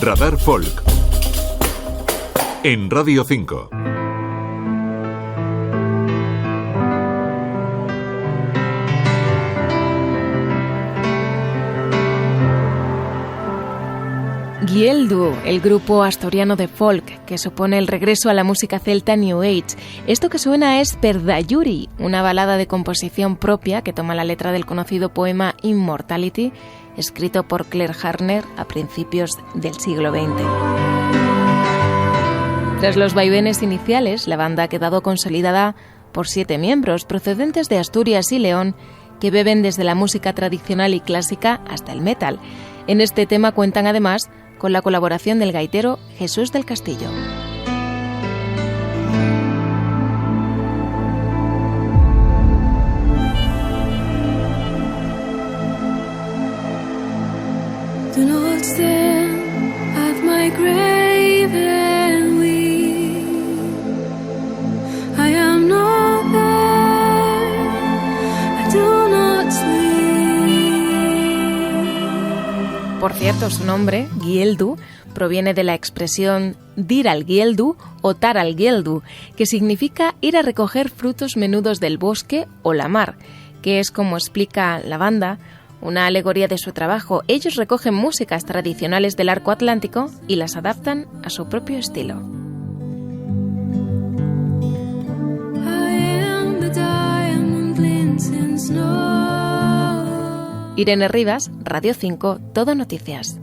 Radar Folk en Radio 5. Gieldu, el grupo asturiano de folk que supone el regreso a la música celta New Age. Esto que suena es Perdayuri, una balada de composición propia que toma la letra del conocido poema Immortality, escrito por Claire Harner a principios del siglo XX. Tras los vaivenes iniciales, la banda ha quedado consolidada por 7 miembros procedentes de Asturias y León que beben desde la música tradicional y clásica hasta el metal. En este tema cuentan además con la colaboración del gaitero Jesús del Castillo. Do not stand at my grave and weep. I am not there. I do not sleep. Por cierto, su nombre, Gieldu, proviene de la expresión dir al Gieldu o tar al Gieldu, que significa ir a recoger frutos menudos del bosque o la mar, que es, como explica la banda, una alegoría de su trabajo. Ellos recogen músicas tradicionales del arco atlántico y las adaptan a su propio estilo. Irene Rivas, Radio 5, Todo Noticias.